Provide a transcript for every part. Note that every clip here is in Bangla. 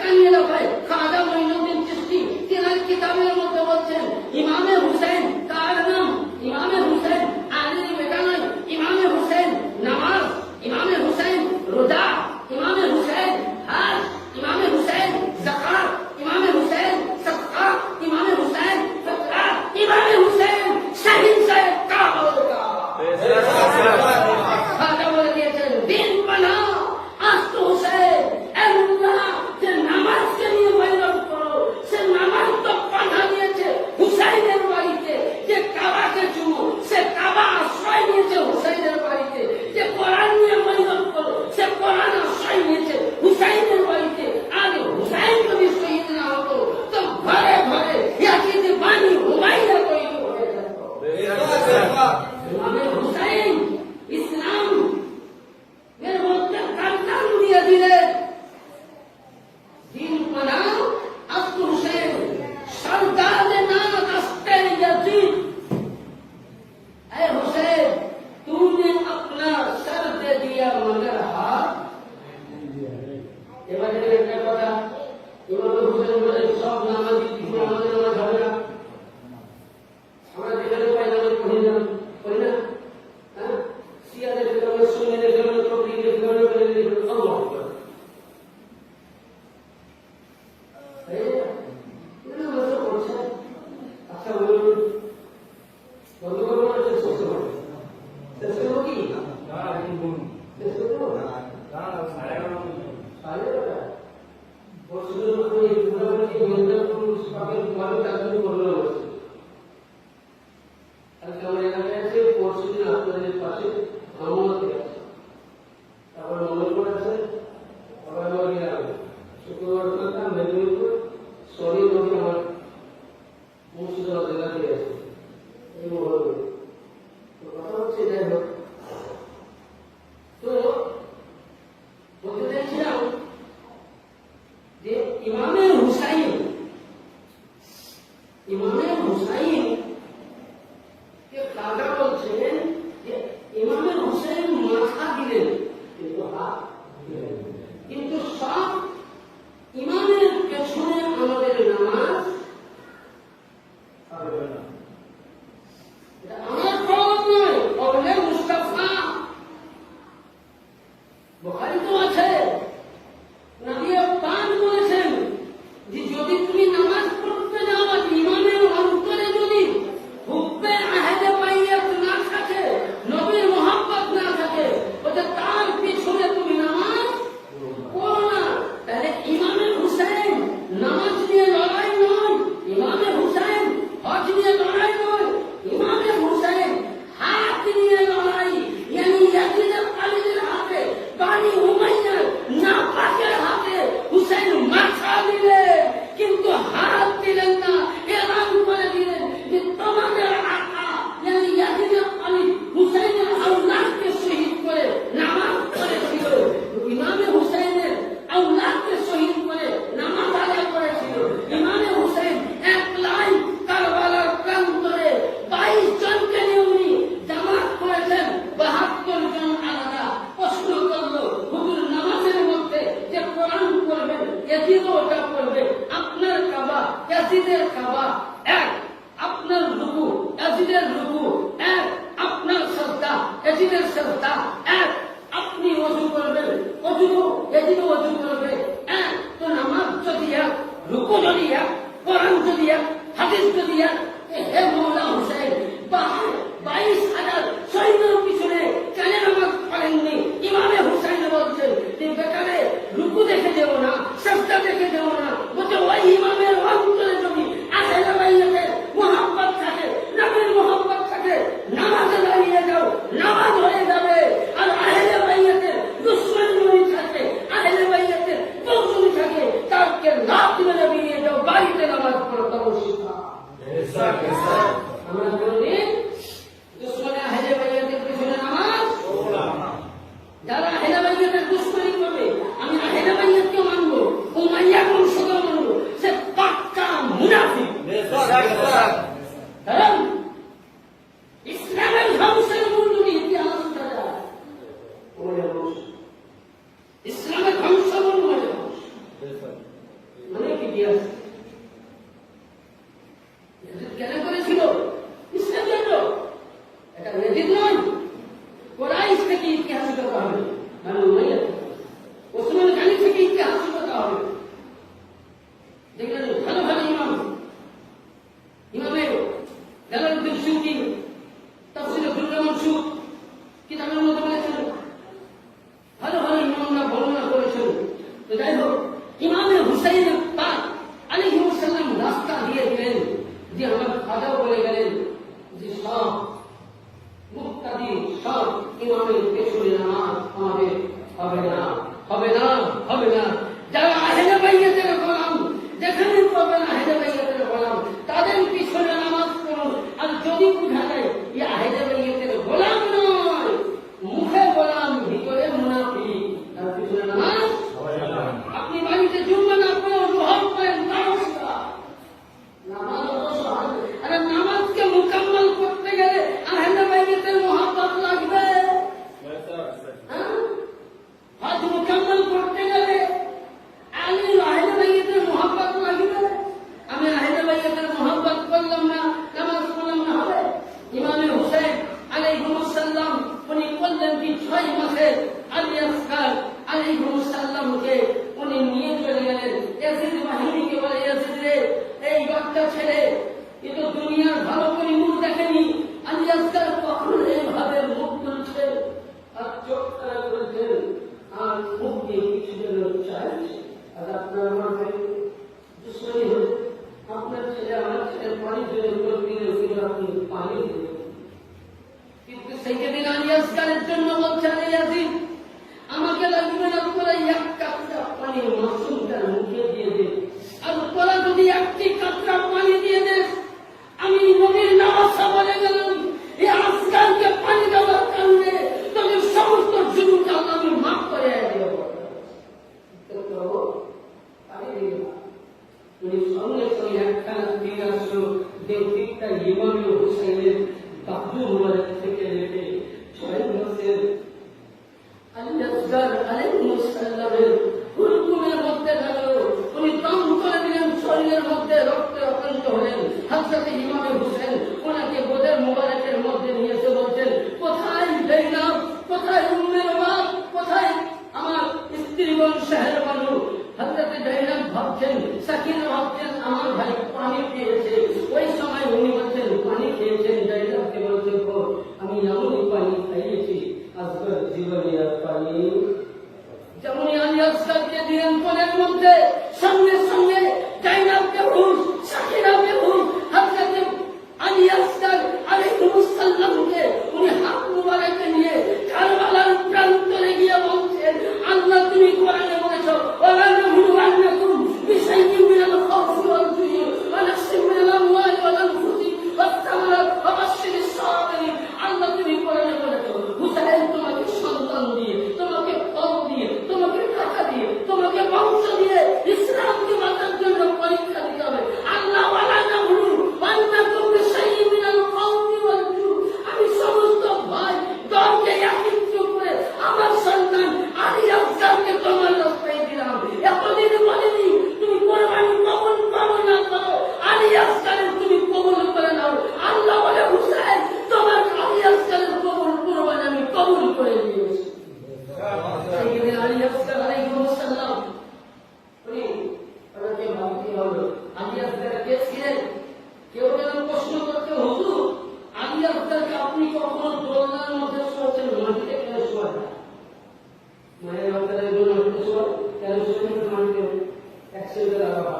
হাক্কানি এলাকায় খাজা মঈনুদ্দিন চিশতি তিনার কিতাবের মধ্যে বলছেন ইমামে হুসাইন কার নাম? ইমামে হুসাইন আলীর বেটা নয়। ইমামে হুসাইন নামাজ, ইমামে হুসাইন রোজা, ইমামে হুসাইন হজ, ইমামে হুসাইন যাকাত, ইমামে হুসাইন সদকা, ইমামে হুসাইন ফিতরা, ইমামে হুসাইন শাহিদ সাহেব কাবুল का খাজা বলে দিয়েছেন দিন বানা আস্ত হুসাইন আল্লাহ যে নামাজকে নিয়ে বৈরব করো, সে নামাজ তো পাঠা দিয়েছে হুসাইনের বাড়িতে, যে কাবাকে চুমো সে কাবা আশ্রয় নিয়েছে হুসাইনের বাড়িতে, যে কোরআন নিয়ে বৈরব করো সে কোরআন আশ্রয় নিয়েছে হুসাইনের বাড়িতে। আগে হুসাইন যদি শহীদ না হতো তো ঘরে ঘরে ইয়াজিদ বানি হুমায়রা তৈরি হয়ে যেত। ইমামে হুসাইন ইসলাম এর মধ্যে কান্তান দিয়ে দিলেন দিন পানা আব্দু হুসেন সরদার না दस्ते यजीद। ऐ हुसैन तूने अपना सर दे दिया मगर हाथ এবারে একটা কথা ইমাম হুসেন বলে সব নামাজি নামাজ হবে না, আমরা যেখানে পাই নামাজ পড়ি না হ্যাঁ সিয়াদের ফিরনে সুন্নিদের ফিরনে তবলিগের ফিরনে আল্লাহু আকবার এটা মনে করছে। আচ্ছা বলুন বন্ধ করবো না শেষ করতে পারবো? শেষ করবো কি শেষ করবো পরশুদিন মোটামুটি ভালো চাকরি করলো বলছে। আজকে আমার এলাকায় আছে, পরশুদিন আপনাদের পাশে রহমতে আছে, তারপর মঙ্গলবার আছে, আবার আমার গ্রামে শুক্রবার করতাম মেদিনীপুর শরীর নদী আমার মুর্শিদাবাদ জেলাতে আছে এই মহলে। তো কথা হচ্ছে যাই হোক, তো বলতে চাইছিলাম যে ইমামে হুসাইন কে খাজা বলছেন যে ইমামে হুসাইন মাথা দিলেন কিন্তু হাত দিলেন, কিন্তু সব ইমামের পেছনে আমাদের নামাজ হবে না। এটা আমার কওল নয়, কওলে মুস্তাফা বুখারী তো আছে। নবী পাক বলেছেন যে যদি তুমি নামাজ পড়তে যাও আর ইমামের অন্তরে যদি হুব্বে আহলে বাইত না থাকে, নবীর মুহাব্বত না থাকে, ওটা তার পিছনে তুমি নামাজ পড়ো না। তাহলে ইমামে হুসাইন নামাজ নিয়ে লড়াই নয়, ইমামে হুসাইন হজ নিয়ে লড়াই নয়, ইমামে হুসাইন হাত নিয়ে লড়াই। ইয়ানি ইয়াজিদ আলীর হাতে বানি উমাইয়া না পাকের হাতে হুসাইন মাথা দিলেন কিন্তু হাত দিলেন না। এলান করে দিলেন যে তোমাদের আকা ইয়ানি ইয়াজিদ আলী হুসাইনের আওলাদকে শহীদ করে নামাজ পড়েছিল, ইমামে হুসাইনের আওলাদকে শহীদ করে নামাজ আদায় করেছিল। ইমামে হুসাইন এক লাইন কারবালার প্রান্তরে 22 জনকে নিয়ে উনি জামাত করেছেন, 72 জন আলাদা। প্রশ্ন করলো হুজুর নামাজের মধ্যে যে কোরআন পড়বেন ইয়াজিদ ওটা পড়বে, আপনার কাবা ইয়াজিদের কাবা এক, আপনার রুকু ইয়াজিদের রুকু এক, আপনার সাজদা ইয়াজিদের সাজদা এক, আপনি ওযু করবেন ওযু ইয়াজিদ ওযু করবে এক। তো নামাজ যদি এক, রুকু যদি এক, কোরআন যদি এক, হাদিস যদি এক, হে মওলা হুসাইন 22,000 সৈন্যের পিছনে কেন নামাজ পড়েননি? ইমামে হুসাইন বলছেন যে বেকারে রুকু দেখে দেব না, সাজদা দেখে দেব না, বলছে ওই ইমামের অন্তরে যদি আহলে বাইতের মুহাব্বত থাকে, নবীর মুহাব্বত থাকে, নামাজে দাঁড়িয়ে যাও, নামাজ হয়ে যাবে। আর আহলে বাইতের দুশমন যদি থাকে, আহলে যাই হোক, ইমামে হুসাইন পাক আলাইহিস সালাম রাস্তা দিয়ে দিলেন, যে আমার খাজা বলে গেলেন যে সব মুক্তাদি সব ইমামের পেছনে নামাজ আমাদের হবে না, হবে না, হবে না। যারা আহলে বাইতের গোলাম, যেখানে পাবেন আহলে বাইতের গোলাম, তাদের পিছনে নামাজ পড়ুন। আর যদি বুঝা যায় এই আহলে বাইতের গোলাম নয়, মুখে গোলাম ভিতরে মুনাফিক, তার পিছনে নামাজ হবে না। আপনি বাড়িতে জুম্মা না পড়ে রোহন করেন, নমস্কার, নামাজ অবসর। আরে নামাজকে মুকাম্মল করতে গেলে আহলে বাইতের মহব্বত লাগবে। হজ মুকাম্মল করতে গেলে আহলে বাইতের মহব্বত লাগবে। আমি আহলে বাইতের মহব্বত করলাম না, নামাজ পড়লাম না, হবে? ইমামে হুসাইন আলাইহিস সালাম উনি বললেন কি 6 মাসে আলী আসকার আলাইহিস সালামকে উনি নিয়ে চলে গেলেন। ইয়াজিদ বাহিনীকে বলে, ইয়াজিদ রে, এই বাচ্চা ছেলে এ তো দুনিয়ার ভালো করে মুখ দেখেনি, আলী আসকার কখনো এইভাবে মুখ তুলছে আর চোখ তারা করেছেন আর মুখ দিয়ে কিছু যেন চাইছে। আর আপনার আমার দুশ্মনী হল, আপনার ছেলে আমার ছেলে পানি জন্য দিলে আপনি পানি দেবেন, কিন্তু সেই দিন আলী আসকারের জন্য বলছে, আরে ইয়াজিদ আমাকে লাগবে না, তোরা এক কাপড়া পানি মাসুমটার মুখে দিয়ে দে, আর তোরা যদি একটি কাপড়া পানি দিয়ে দেস, আমি নবীর নামাজা বলে গেলাম, এই আসকারকে পানি দেওয়ার কারণে তোদের সমস্ত জুলুমকে আল্লাহ আমি মাফ করে দেব। উনি সঙ্গে সঙ্গে একখানা দিন আসলো, যে দিকটা ইমামে হুসাইনের বাহু মুবারক থেকে লেগে 6 মাসের আলী আসগার আলাইহিস সালামের হুলকুমের মধ্যে গেল। উনি দম করে দিলেন, শরীরের মধ্যে রক্তে রক্তাক্ত হলেন। হযরত ইমামে হুসাইন ওনাকে বোদের মুবারকের মধ্যে নিয়ে এসে বলছেন, কোথায় জৈনব, কোথায় উম্মে বাপ, কোথায় আমার স্ত্রীগণ, শহর বানু? হযরত জৈনব ভাবছেন, সাকিনা ভাবছেন আমার ভাই পানি পেয়েছে। ওই সময় উনি বলছেন পানি খেয়েছেন। জৈনবকে বলছেন, আমি এমনই পানি খাইয়েছি আসগর জীবনে আর পানি। যেমন আলী আসগরকে দিলেন কোলের মধ্যে, সঙ্গে সঙ্গে জৈনবকে হুশ, সাকিনাকে হুশ। হযরত আলী আসগর আলাইহিস সালামকে উনি হাত মুবারকে নিয়ে কারবালার প্রান্তরে গিয়ে বলছেন, আল্লাহ তুমি কোরআনে বলেছো, ওয়ালা নাবলুওয়ান্নাকুম বিশাইইন মিনাল খাউফি ওয়াল জুই ওয়া নাকসিম মিনাল আমওয়ালি ওয়াল আনফুসি ওয়াস-সামারাত ওয়া বাশশিরিস সাবিরিন। আল্লাহ তুমি কোরআনে বলেছো, হুসাইন তোমাকে সন্তান দিয়ে, তোমাকে ফল দিয়ে, তোমাকে টাকা দিয়ে, তোমাকে বংশ দিয়ে ইসলামকে বাঁচার জন্য পরীক্ষা দিতে হবে। আল্লাহ ওয়ালা নাবলুওয়ান্নাকুম বিশাইইন মিনাল খাউফি ওয়াল জুই, আমি সমস্ত ভয় দলকে একত্রিত করে আমার সন্তান আলী আসগরকে তোমার রাস্তায় দিলাম। এতদিন বলিনি তুমি কোরবানি কবুল করো না করো, আলী আসগরের তুমি কবুল করে নাও। আল্লাহ বলে, হুসাইন তোমার আলী আসগরের কোরবানি আমি কবুল করে নিয়েছি। সেদিন আলী আসগর আলাইহিস সালাম উনি ওনাকে ভাবতে হলো, আলী আসগর কে ছিলেন? কেউ যেন প্রশ্ন করতে, হুজুর আলী আসগরকে আপনি কখনো দোলনার মধ্যে শোয়াচ্ছেন, মাটিতে কেন শোয়ান? মায়ের অন্তরের জন্য শোয়া কেন শোয়েন মাটিতে? একসাথে রাখা।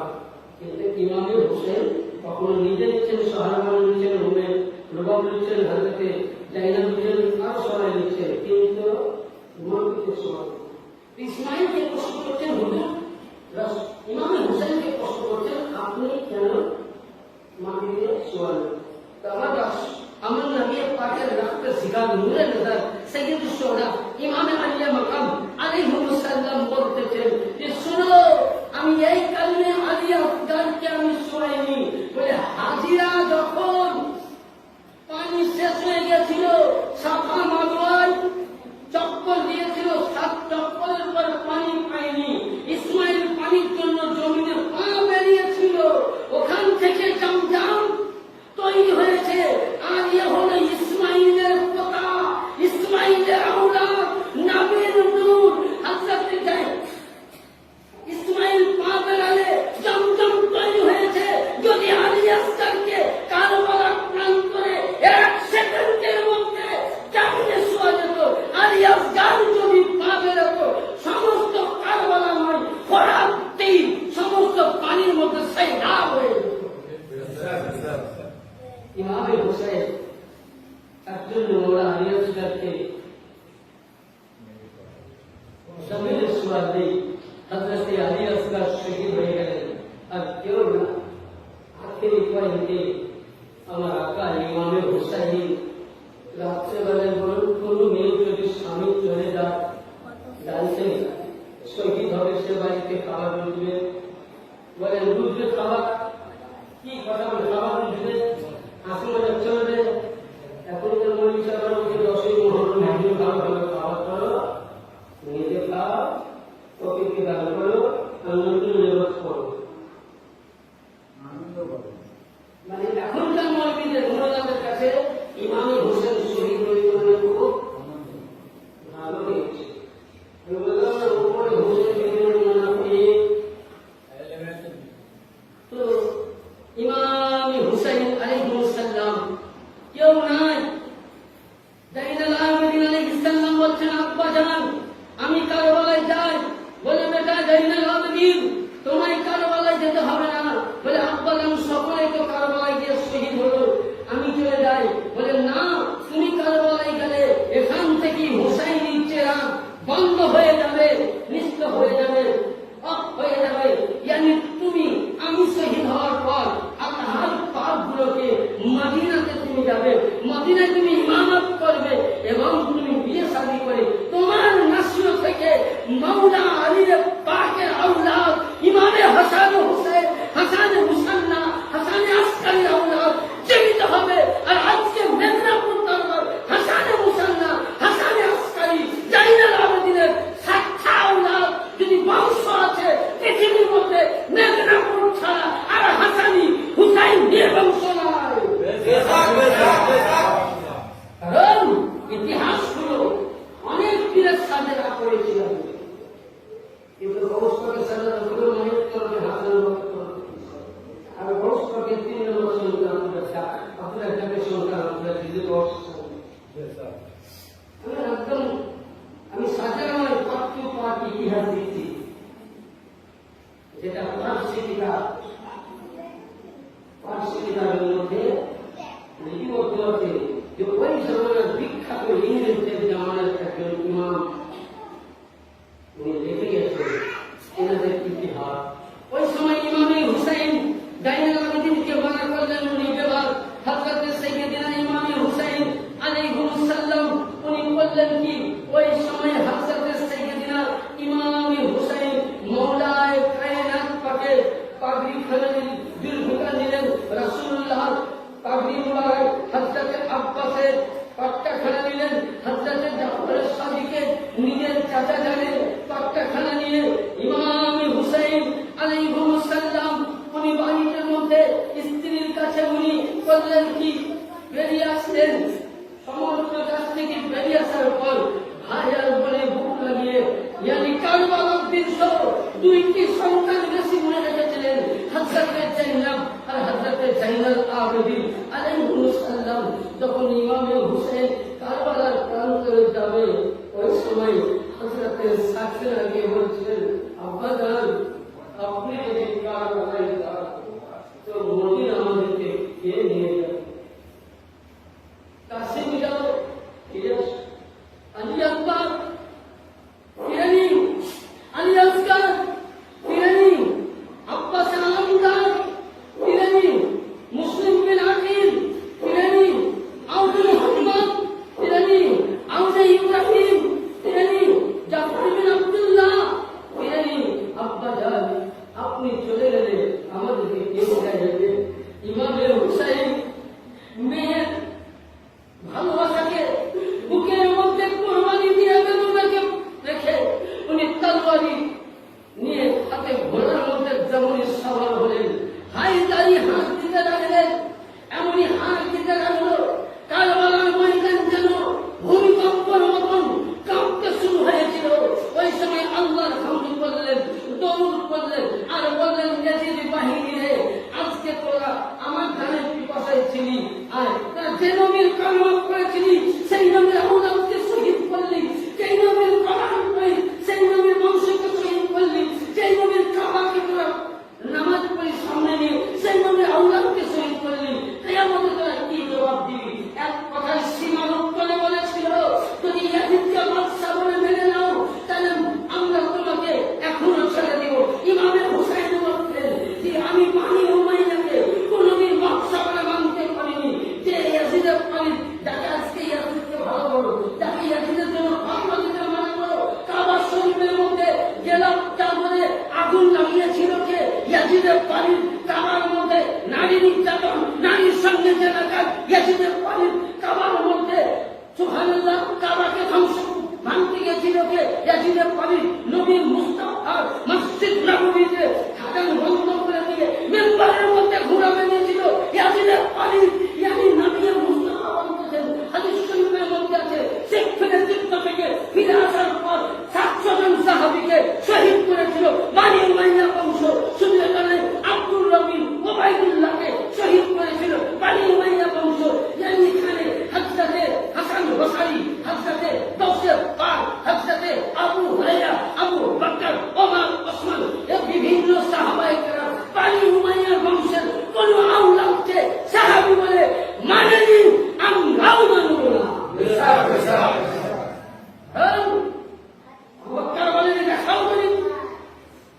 কিন্তু ইমামে হুসাইন কখনো নিজে নিচ্ছেন, সাহাবারা নিচ্ছেন, রুমে রুবাব নিচ্ছেন, হযরতে জাইনাব নিচ্ছেন, আর সবাই নিচ্ছেন, কিন্তু মাটিতে শোয়ান। ইসমাইলকে প্রশ্ন করছেন, হুজুর ইমামে হুসাইনকে প্রশ্ন করছেন, আপনি কেন মাটিতে শোয়ান? আমার নবী পাকের রক্ত সিগার নূরে নজর সৈয়দুশ শুহদা ইমাম আলী মাকাম আলাইহিস সালাম বলতেছেন যে শুনো, আমি এই কারণে আলী আসগরকে আমি শোয়াইনি, বলে হাজিরা যখন পানি শেষ হয়ে গেছিল, সাফা মারওয়ার চক্কর দিয়েছিল, 7 চক্করের পর পানি পায়নি। ইসমাইল পানির জন্য জমিনে পা বেরিয়েছিল, ওখান থেকে জামজাম তৈরি হয়েছে। আর এ হলো ইসমাইলের পোতা, ইসমাইলের আওলাদ, নবীর নূর। হযরত হুসাইন তার জন্য ওরা আলী আসগারকে জমিনের সুয়াদ নেই। হযরত আলী আসগার শহীদ হয়ে গেলেন, আর কেউ না। আখেরি পয়েন্টে আমার আকা ইমামে হুসাইন রাত্রেবেলায় বলুন, কোন মেয়ে যদি স্বামী চলে যায় জানছেন শহীদ হবে, সে বাড়িতে খাবার বুঝবে, বলেন বুঝবে খাবার কি কথা বলে, খাবার বুঝবে আসলে চলবে। এখনকার মনীষা আবার ওকে 10ই মুহররম হিন্দু খাবার করো, নিজে খাও, ওকে দান করো, অন্যকে নিরোধ করো। মানে এখনকার মৌলবীদের মুরাদের কাছে ইমামে হোসেন শহীদ হয়ে মানে খুব ভালো লেগেছে। উপরে হোসেন তো ইমামে হুসাইন আলাইহিস সালাম কেউ নাই। জাইনুল আবেদিন আলাইহিস সালাম বলছেন, আব্বা জান আমি কারবালায় যাই। বলে বেটা জাইনুল আবেদিন তোমায় কারবালায় যেতে হবে না। বলে আব্বা জান সকলে তো কারবালায় গিয়ে শহীদ হলো, আমি চলে যাই। বলে না, তুমি কারবালায় গেলে এখান থেকে হুসাইনের চেহারা বন্ধ হয়ে যাবে, নিষ্ঠ হয়ে যাবে, অফ হয়ে যাবে। ইয়ানি তুমি আমি শহীদ হওয়ার পর আল্লাহর পাকগুলোকে মদিনাতে তুমি যাবে, মদিনায় তুমি ইমামত করবে এবং তুমি বিয়ে শাদী করে তোমার নাসল থেকে মাওলা আলী পাকের আওলাদ ইমামে হাসান হুসাইন, হাসান মুসান্না, হাসান আসকারী আওলাদ জীবিত হবে। আর আজকে মেদিনীপুর দরবার হাসান মুসান্না, হাসান আসকারী, জাইনুল আবেদিনের সাক্ষা আওলাদ যদি বংশ আছে পৃথিবীর মধ্যে মেদিনীপুর ছাড়া আর হাসানি হুসাইন নিয়ে বংশ নয়। কারণ ইতিহাসগুলো অনেক পীরের সাজেরা করেছিল, কিন্তু বংশকে সাজা গুলো মনে করবে হাসান আর বংশকে 3 নম্বর সন্তান আপনার একটা সন্তান আপনার দিদি বংশ। একদম আমি সাজের আমার পাঠ্য পাঠ ইতিহাস দিচ্ছি, যেটা পার্সি কিতাবের মধ্যে লিপিবদ্ধ আছে যে ওই সময়ের বিখ্যাত ইংরেজদের জামানার একজন ইমাম উনি লিখে গেছেন এনাদের ইতিহাস। ওই সময় ইমামে হুসাইন জাইনুল আবেদিনকে মানা করলেন, উনি বেবার হযরত সাইয়্যিদিনা ইমামে হুসাইন আলাইহিস সালাম উনি বললেন কি, ওই সময় হযরত সাইয়্যিদিনা ইমামে হুসাইন মওলায়ে কায়নাত পাকে পাগড়ি খানে দীর্ঘতা নিলেন, রাসূলুল্লাহ পাগড়ি মুবারক হযরত আব্বাসের পাট্টা খানা নিলেন, হযরত জাফর সাদিকে নিজের চাচা জানের পাট্টা খানা নিয়ে ইমামে হুসাইন আলাইহিস সালাম উনি বাড়ির মধ্যে স্ত্রীর কাছে উনি বললেন কি, বেরিয়ে আসলেন। সমস্ত কাছ থেকে বেরিয়ে আসার পর ভাইয়ার বলে বুক লাগিয়ে ইয়ানি কারবালার দৃশ্য 2টি সন্তান বেশি মনে রেখেছিলেন, হযরত জাইনাব আর হযরত জাইনুল আবেদিন আলাইহিস সালাম। যখন ইমামে হুসাইন কারবালার প্রান্তরে যাবে ওই সময় হযরত সাকিনা কে বলছিলেন, আব্বা জান আপনি যদি কারবালায় যান তো মদিনা আমাদেরকে কে নিয়ে যাবে? কাশিম যাও, আলী আকবর ফিরানি, আলী আসগার ফিরানি, আব্বাস আলমদার ফিরানি, মুসলিম বিন আকিল ফিরানি, আউদ মুহাম্মদ ফিরানি, আউদ ইব্রাহিম ফিরানি, জাফর বিন আব্দুল্লাহ ফিরানি। আব্বা জান আপনি চলে গেলে আমাদেরকে কে নিয়ে যাবে? ইমামে হুসাইন মেয়ের ভালোবাসাকে বুকের মধ্যে কোরবানি দিয়ে বেদনাকে রেখে উনি তলোয়ারি নিয়ে হাতে ঘোড়ার মধ্যে যেমনই সওয়ার হলেন, হাই দাঁড়িয়ে হাত দিতে লাগলেন। এমনই হাত দিতে লাগলো কারবালার ময়দান যেন ভূমিকম্পের মতন কাঁপতে শুরু হয়েছিল। ওই সময় আল্লাহর হামদ করলেন, দরুদ করলেন আর বললেন, ইয়াজিদ বাহিনী রে, আজকে তোরা আমার ধানের পিপাসায় ছিলি, আর যে নবীর কামাল করেছিলি সেই নবীর আওলাদকে শহীদ করলি, যেই নবীর কামাল করে সেই নবীর বংশকে শহীদ করলি, যেই নবীর কাবাকে তোরা নামাজ পড়ি সামনে নিয়ে সেই নবীর আওলাদকে শহীদ করলি। কিয়ামতে তোরা কি জবাব আগুন লাগিয়েছিল কে? ইয়াজিদের বাড়ির কাবার মধ্যে নারী নির্যাতন, নারীর সঙ্গে জেনাকার, ইয়াজিদের বাড়ির কাবার মধ্যে সুবহানাল্লাহ কাবাকে ধ্বংস ভাঙতে গেছিল কে? ইয়াজিদের বাড়ির নবী মুস্তাফা মসজিদ নববীতে খাদান বন্ধ করে দিয়ে মেম্বারের মধ্যে ঘোরা বেরিয়েছিল ইয়াজিদের বাড়ির ইয়ানি নবী মুস্তাফা বলতেছেন হাদিস শরীফের মধ্যে আছে শেখ ফিরে যুদ্ধ থেকে ফিরে আসার পর 700 জন সাহাবীকে শহীদ করেছিল বানি উমাইয়া বংশ। শুধু এখানে আব্দুর রবিন ওবাইদুল্লাহকে শহীদ করেছিল বানি উমাইয়া বংশ। ইয়ানি খানে হযরতে হাসান বসরি, হযরতে দৌসের পাক, হযরতে আবু হুরায়রা, আবু বকর, ওমর, ওসমান এ বিভিন্ন সাহাবায়ে কেরাম বানি উমাইয়া বংশের কোন আওলাদকে সাহাবী বলে মানেনি, আমরাও মানব না। বকর বলেন এটা খাও বলেন,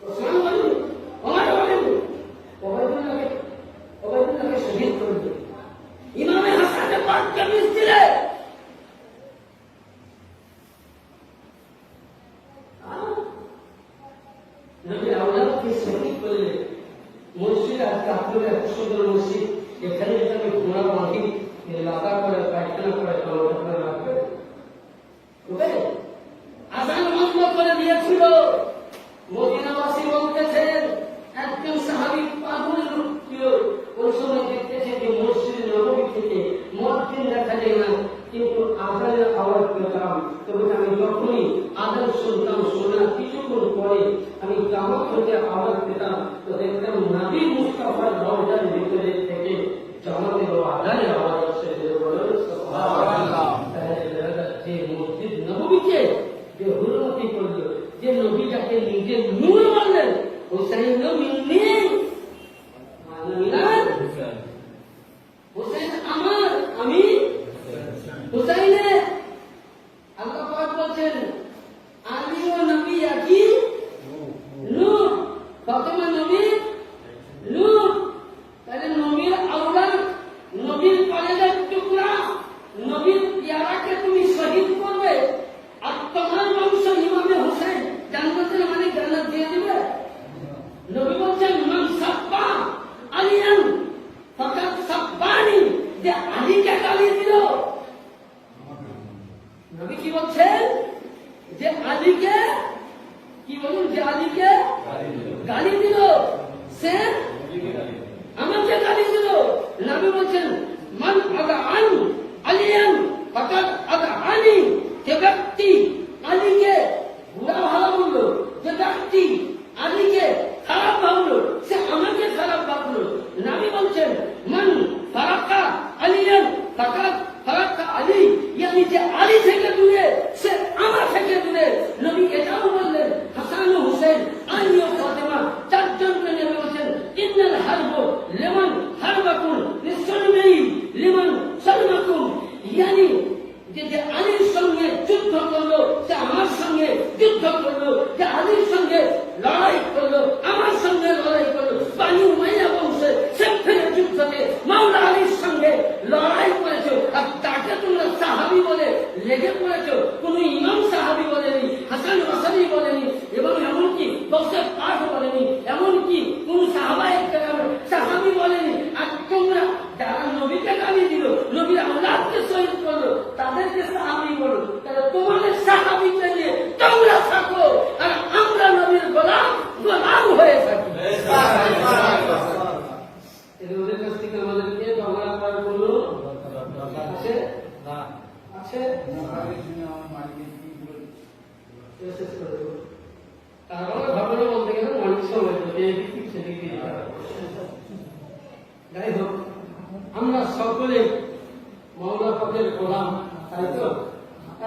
ওসমান বলেন, ওমর বলেন, ওবাইদুল্লাহকে শহীদ করে দিল। ইমামে হাসানের পাককে মিস দিলে নবী আওলাদকে শহীদ করলে। মসজিদ আজকে আপনাদের এত সুন্দর মসজিদ, এখানে যদি আমি ঘোড়া বাঁধি লাদা করে পায়খানা করে আপনারা রাখবে আজান বন্ধ করে দিয়েছিল। মদিনাবাসী বলতেছেন একজন সাহাবী পাগলের রূপ ছিল। ওই সময় দেখতেছে যে মসজিদ নববী থেকে মুয়াজ্জিন দেখা যায় না, কিন্তু আজানের আওয়াজ পেতাম। তবে আমি যখনই আজান শুনতাম, শোনার কিছুক্ষণ পরে আমি জামাত হতে আওয়াজ পেতাম, তো দেখতাম নবী মুস্তাফার দরজার ভিতরে থেকে জামাতের আজানের আওয়াজ আসছে। সুবহানাল্লাহ। যে মসজিদ নববীকে যে হুরমতি করল, যে নবীটাকে নিজের নূর বললেন, হুসাইন নবী নেই, হুসাইন আমার, আমি হুসাইনের। আল্লাহ পাক বলেন আলী ও নবী একই নূর, ফাতেমা নবী নূর। তাহলে নবীর আওলাদ, নবীর কলেজের টুকরা, নবীর পেয়ারাকে তুমি শহীদ করবে, আর তোমার বংশ ইমামে হুসাইন জান্নাতের মানে জান্নাত দিয়ে দিবে। নবী বলছেন মান সাব্বা আলিয়ান ফাকাদ সাব্বানি, যে আলীকে গালি দিল। নবী কি বলছেন? যে আলীকে কি বলুন, যে আলীকে গালি দিল সে আমাকে গালি দিল। নবী বলছেন মান আদাআন আলিয়ান ফাকাদ আদাআনি, যে ব্যক্তি আলীকে বুরা ভালো বলল, যে ব্যক্তি আলীকে খারাপ ভাবলো, সে আমাকে খারাপ ভাবলো। নবী বলছেন মান ফারাকা আলিয়ান ফাকাদ ফারাকা আলী, ইয়ানি যে আলী থেকে দূরে সে আমার থেকে দূরে। নবী এটাও বললেন হাসান ও হুসাইন, আলী ও ফাতেমা চারজনকে নিয়ে বলছেন ইন্নাল হারব লিমান হারবাকুম নিসলমি লিমান সালমাকুম, ইয়ানি যে আলীর সঙ্গে যুদ্ধ করলো সে আমার সঙ্গে যুদ্ধ করলো, যে আলীর সঙ্গে লড়াই করলো আমার সঙ্গে লড়াই করলো। বানি উমাইয়া বংশে সেফের যুদ্ধে মাওলা আলীর সঙ্গে লড়াই করেছো, আর তাকে তোমরা সাহাবী বলে লেগে পড়েছো। কোন ইমাম সাহাবী বলেনি, হাসান বসরি বলেনি, এবং এমনকি দৌসের পাক বলেনি, এমনকি কোন সাহাবায়ে কেরাম সাহাবী বলেনি। আর তোমরা যারা নবীকে গালি দিল, নবীর আওলাদকে শহীদ করলো, তাদেরকে সাহাবী বলো। তাহলে তোমাদের সাহাবীকে নিয়ে তোমরা থাকো, আর আমরা নবীর গোলাম হয়ে থাকি। ওদের কাছ থেকে আমাদেরকে ঝগড়া করার কোনো আছে আছে তারপরে ঘটনা বলতে গেলে অনেক সময় সেদিকে। যাই হোক, আমরা সকলে মাওলা পাকের গোলাম, তাই তো?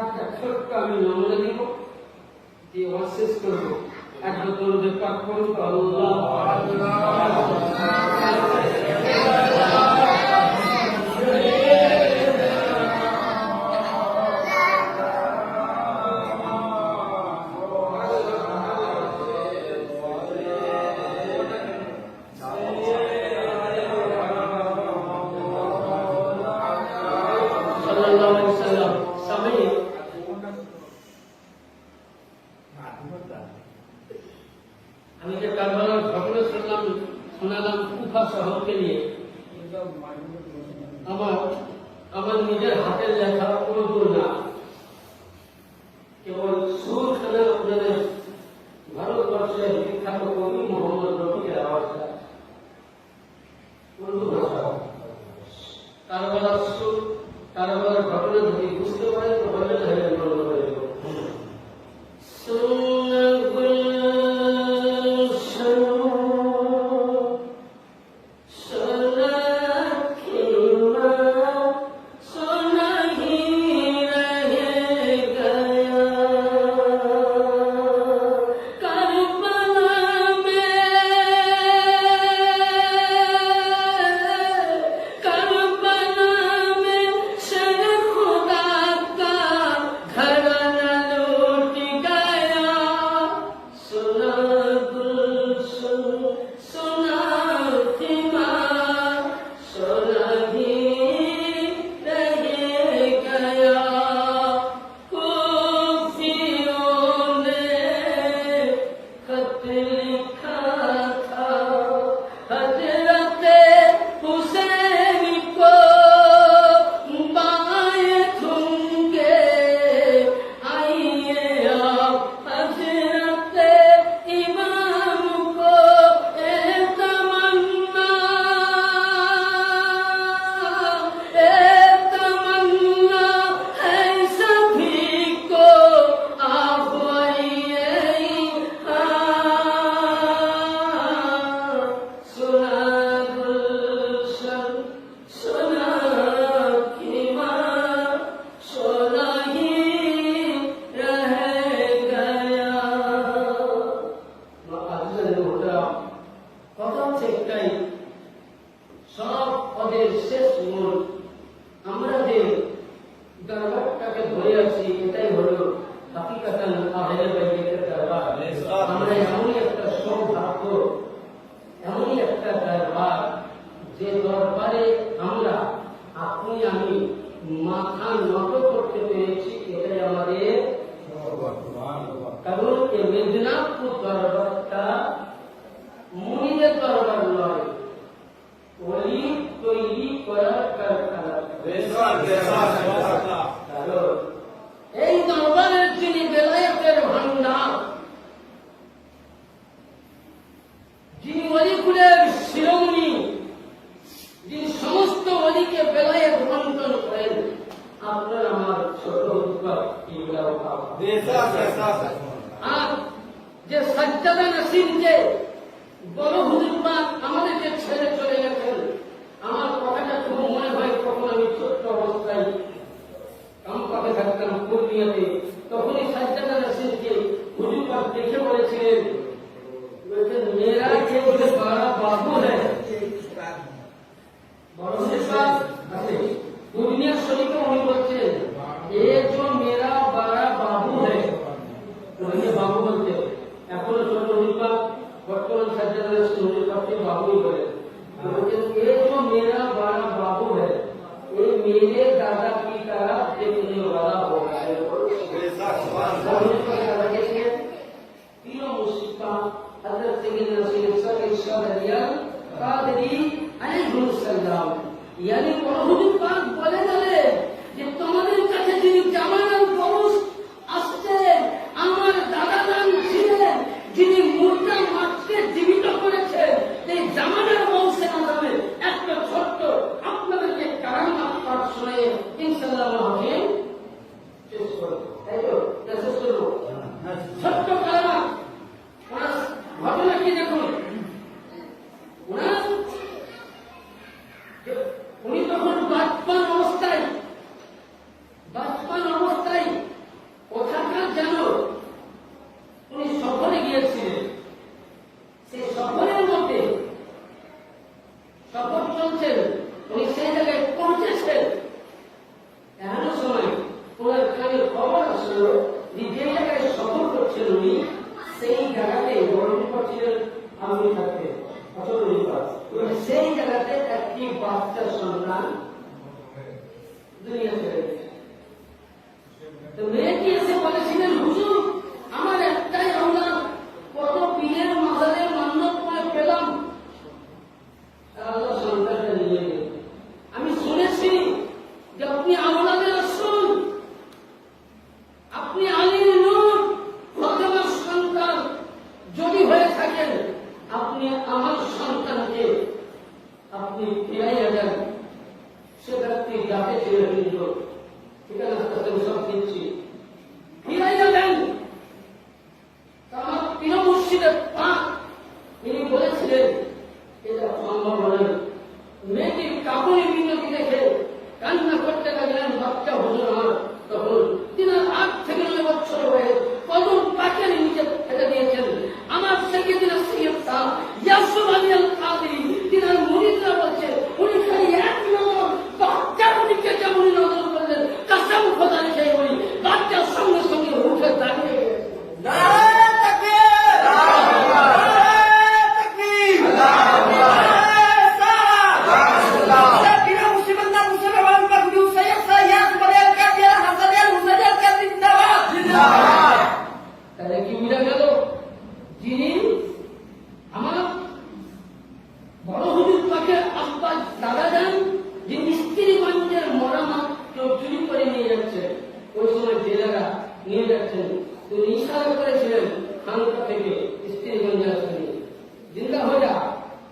একটা ছোট্ট আমি নমুনা দিব, দিয়ে শেষ করবো। একবার তোমাদের পাক করুন আল্লাহ। আমি যে কারবালার ঘটনা শোনালাম কুফা শহরকে নিয়ে, আমার নিজের হাতের লেখা কোনো দূর না, কেবল সুরখানা আপনাদের ভারতবর্ষের বিখ্যাত কবি মোহাম্মদ রফিকের আওয়াজটা উর্দু ভাষা। কারবালার সুর, কারবালার ঘটনা যদি বুঝতে পারে তো হয়ে বন্ধ করে দেব। এই দরবারের যিনি বেলায়েতের ভান্ডার, যিনি অলিকুলের শিরোমণি, যিনি সমস্ত অলিকে বেলায়েত বন্টন করেন, আপনার আমার ছোট আর যে সাজ্জাদা নাসিরকে বড় হুজুরমা আমাদেরকে ছেড়ে চলে গেছেন, আমার কথাটা খুব মনে হয় তখন আমি ছোট্ট অবস্থায় কামপাকে থাকতাম পূর্ণিয়াতে, তখনই সাজ্জাদা নাসিরকে হুজুর দেখে বলেছিলেন, মেয়েরা কে বলে বড় বাবু হ্যাঁ বড় আছে দুনিয়া শরীফে উনি বলছেন এ जो मेरा बड़ा बाबू है, उन्हें बाबू बोलते এখনো ছোট হুজুর বর্তমান সাজ্জাদা নাসির হুজুর বাবুই বলে, ये जो मेरा बड़ा बाबू है ये मेरे दादा की तरफ देखने वाला होगा। तीनों मुसीबा हजरत सैयदना इरशाद अलियान कादरी अलैहिस्सलाम, यानी বড় হুজুর পাক বলে গেলে যে তোমাদের কাছে যিনি জামানার পুরুষ আসছেন, আমার দাদা দান ছিলেন, যিনি মুর্দা মাছকে জীবিত করেছেন, এই জামানার বংশের নামে একটা ছোট্ট আপনাদেরকে কারামাত পাঠ শুনে ইনশাআল্লাহ হবে শেষ করব, তাই তো শেষ করব ছোট্ট কারামাত। ঘটনা কি দেখুন, উনি তখন বাজপান অবস্থায় কোথাকার যেন উনি সফরে গিয়েছিলেন, সেই সফরের মধ্যে সফর চলছেন, উনি সেই জায়গায় পৌঁছেছেন, এমন সময় ওনার কানে খবর আসলো যে জায়গায় সফর করছেন উনি সেই জায়গাতে বরণ করছিলেন আমি থাকতে সেই জায়গাতে একটি বাচ্চা সন্তান দুনিয়া ছেড়ে গেছে। তো মেয়েটি এসে বলেছিলেন হুজুর আমার একটাই আমরা কত পীরের মাজারে নিয়ে যাচ্ছেন। তিনি ইশারা করেছিলেন খানকা থেকে স্ত্রীগঞ্জ আসেনি, জিন্দা হয়ে যা।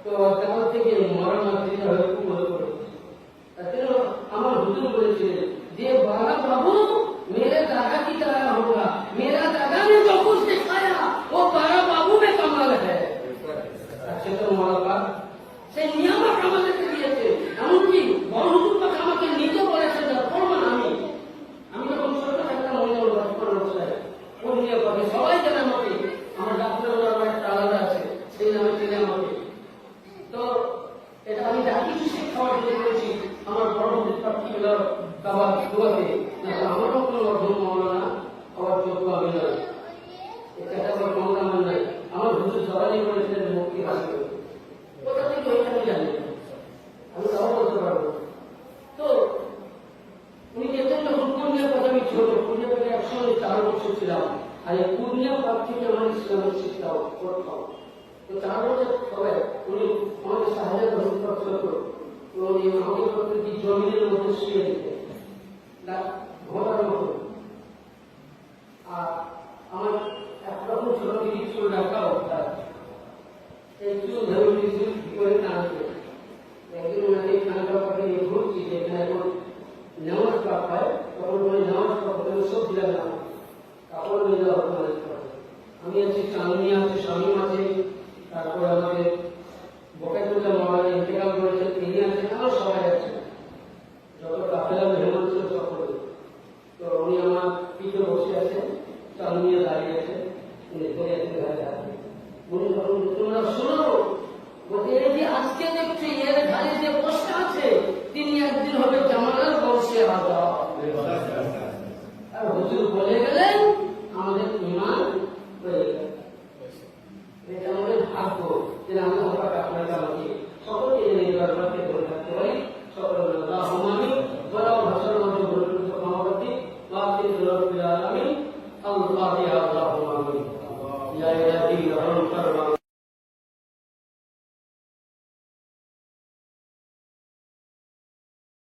তো তার থেকে মরণার্থীরা হয়ে কুমোর করেছে। আমার হুজুর বলেছিলেন যে बाला बाबू मेरे दादा की तरह होगा, मेरा दादा ने जो कुछ दिखाया वो बाला बाबू में कमाल है। अच्छे तो मौलाना से नियामक আমাদেরকে দিয়েছে, এমনকি বড় হুজুর পাক আমাকে নিজে বলেছেন যে ফরমান আমি যখন ছোট একটা মহিলা বছর বছর ওর নিয়ে কথা সবাই জানে আমাকে, আমার ডাক্তারের নাম একটা আলাদা আছে, সেই নামে চিনে আমাকে। তো এটা আমি যা কিছু শিক্ষা অর্জন করেছি আমার বড় হুজুর পাক কি হলো বাবা দোয়াতে, আমারও কোনো অর্জন মৌলানা হওয়ার যোগ্য আমি নয়, এটা আমার মৌলানা আমার নাই। আমার হুজুর সবাই বলেছিলেন মুক্তি হাসিল, কোথা থেকে ওইটা আমি জানি না, আমি তাও বলতে পারবো। তো উনি যেতেন যখন পূর্ণিয়া কথা আমি ছোট, পূর্ণিয়া থেকে একসঙ্গে 4 বছর ছিলাম, আর এই পূর্ণিয়া পাঠ থেকে আমার ইসলামের শিক্ষাও করতাম। তো 4 বছর সবাই উনি আমাকে সাহায্য করতো, উনি আমাকে করতেন কি জমিনের মধ্যে শুয়ে দিতেন ঘোড়ার মতো। আর আমার একরকম ছোট দিদি চুল রাখা অভ্যাস, এই চুল ধরে চুল করে টানতে। একদিন ওনাকে খানকা পাখি নিয়ে ঘুরছি, যেখানে এখন নামাজ পাক হয়, তখন ওই নামাজ পাক সব দিলাম না, কাপড় নিয়ে যাওয়া হতো অনেক সময়। আমি আছি, চাঁদনি আছে, স্বামী আছে, তারপরে আমাদের বকাইতুল্লাহ মৌলানা ইন্তেকাল করেছেন তিনি আছেন, আমার সবাই আছে, যত কাফেলা মেহমান ছিল সকলে। তো উনি আমার পিঠে বসে আছেন, চাঁদনি দাঁড়িয়ে আছেন, উনি ধরে আছেন ঘরে দাঁড়িয়ে। উনি যখন তোমরা শোনো বলতে এই যে আজকে দেখছি এর ঘরে যে বসে আছে তিনি একদিন হবে জামালের বংশে আজাদ। আর হুজুর বলে গেলেন আমাদের ঈমান হয়ে গেল। এটা আমাদের ভাগ্য যে আমরা আপনাকে আমাকে